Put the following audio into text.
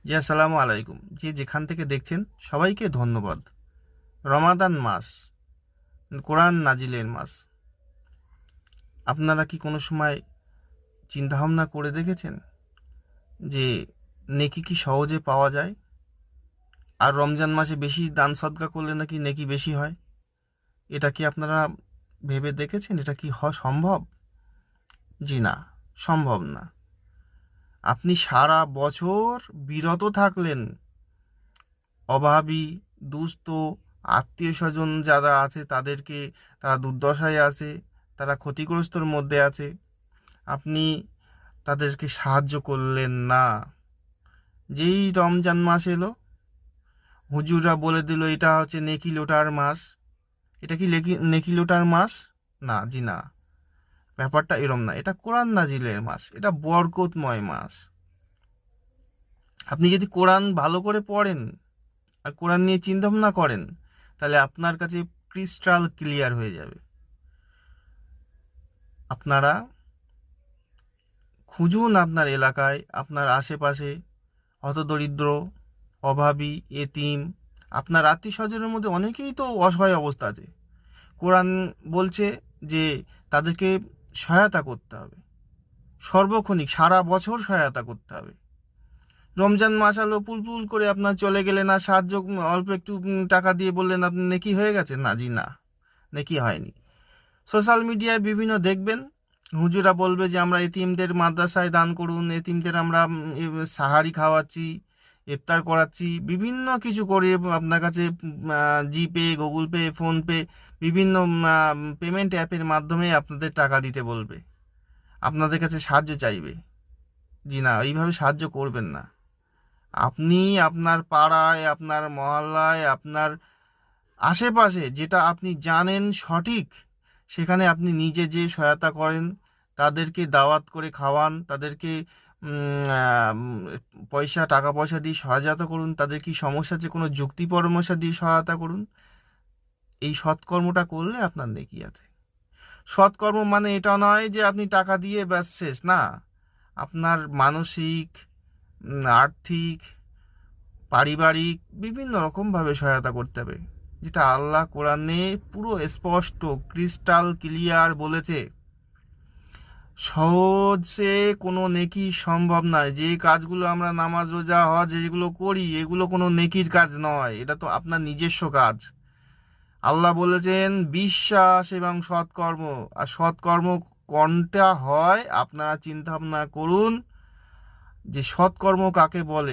জি, আসসালামু আলাইকুম। যে যেখান থেকে দেখছেন সবাইকে ধন্যবাদ। রমাদান মাস, কোরআন নাজিলের মাস। আপনারা কি কোনো সময় চিন্তাভাবনা করে দেখেছেন যে নেকি কি সহজে পাওয়া যায়? আর রমজান মাসে বেশি দান সদকা করলে নাকি নেকি বেশি হয়? এটা কি আপনারা ভেবে দেখেছেন? এটা কি সম্ভব? জি না, সম্ভব না। আপনি সারা বছর বিরত থাকলেন, অভাবী, দুস্থ, আত্মীয় স্বজন যারা আছে তাদেরকে, তারা দুর্দশায় আছে, তারা ক্ষতিগ্রস্তর মধ্যে আছে, আপনি তাদেরকে সাহায্য করলেন না। যেই রমজান মাস এলো, হুজুররা বলে দিল এটা হচ্ছে নেকি লোটার মাস। এটা কি নেকি লোটার মাস? না, জি না। ব্যাপারটা এরম না, এটা কোরআন নাজিলের মাস, এটা বরকতময় মাস। আপনি যদি কোরআন ভালো করে পড়েন আর কোরআন নিয়ে চিন্তা ভাবনা করেন, তাহলে আপনার কাছে ক্রিস্টাল ক্লিয়ার হয়ে যাবে। আপনারা খুঁজুন আপনার এলাকায়, আপনার আশেপাশে হতদরিদ্র, অভাবী, এতিম, আপনার আত্মীয় স্বজনের মধ্যে অনেকেই তো অসহায় অবস্থা আছে। কোরআন বলছে যে তাদেরকে সহায়তা করতে হবে, সর্বক্ষণিক সারা বছর সহায়তা করতে হবে। রমজান মাস আলো পুলপুল করে আপনার চলে গেলেন, আর সাহায্য অল্প একটু টাকা দিয়ে বললেন আপনি নেকি হয়ে গেছে? না জি না, নেকি হয়নি। সোশ্যাল মিডিয়ায় বিভিন্ন দেখবেন হুজুরা বলবে যে আমরা এতিমদের মাদ্রাসায় দান করুন, এতিমদের আমরা সাহারি খাওয়াচ্ছি, ইফতার করাচ্ছি, বিভিন্ন কিছু করে আপনার কাছে জিপে, গুগল পে, ফোনপে, বিভিন্ন পেমেন্ট অ্যাপের মাধ্যমে আপনাদের টাকা দিতে বলবে, আপনাদের কাছে সাহায্য চাইবে। জি না, এইভাবে সাহায্য করবেন না। আপনি আপনার পাড়ায়, আপনার মহল্লায়, আপনার আশেপাশে যেটা আপনি জানেন সঠিক, সেখানে আপনি নিজে যে সহায়তা করেন, তাদেরকে দাওয়াত করে খাওয়ান, তাদেরকে টাকা পয়সা দিয়ে সহায়তা করুন, তাদের কি সমস্যা আছে কোনো যুক্তি পরামর্শ দিয়ে সহায়তা করুন। এই সৎকর্মটা করলে আপনার নেকি আছে। সৎকর্ম মানে এটা নয় যে আপনি টাকা দিয়ে ব্যাস শেষ না। আপনার মানসিক, আর্থিক, পারিবারিক বিভিন্ন রকমভাবে সহায়তা করতে হবে, যেটা আল্লাহ কোরআনে পুরো স্পষ্ট ক্রিস্টাল ক্লিয়ার বলেছে। সহজে কোনো নেকি সম্ভব নয়। যে কাজগুলো আমরা নামাজ, রোজা, হজ যেগুলো করি, এগুলো কোনো নেকির কাজ নয়, এটা তো আপনার নিজস্ব কাজ। আল্লাহ বলেছেন বিশ্বাস এবং সৎকর্ম। আর সৎকর্ম কোনটা হয় আপনারা চিন্তা ভাবনা করুন, যে সৎকর্ম কাকে বলে।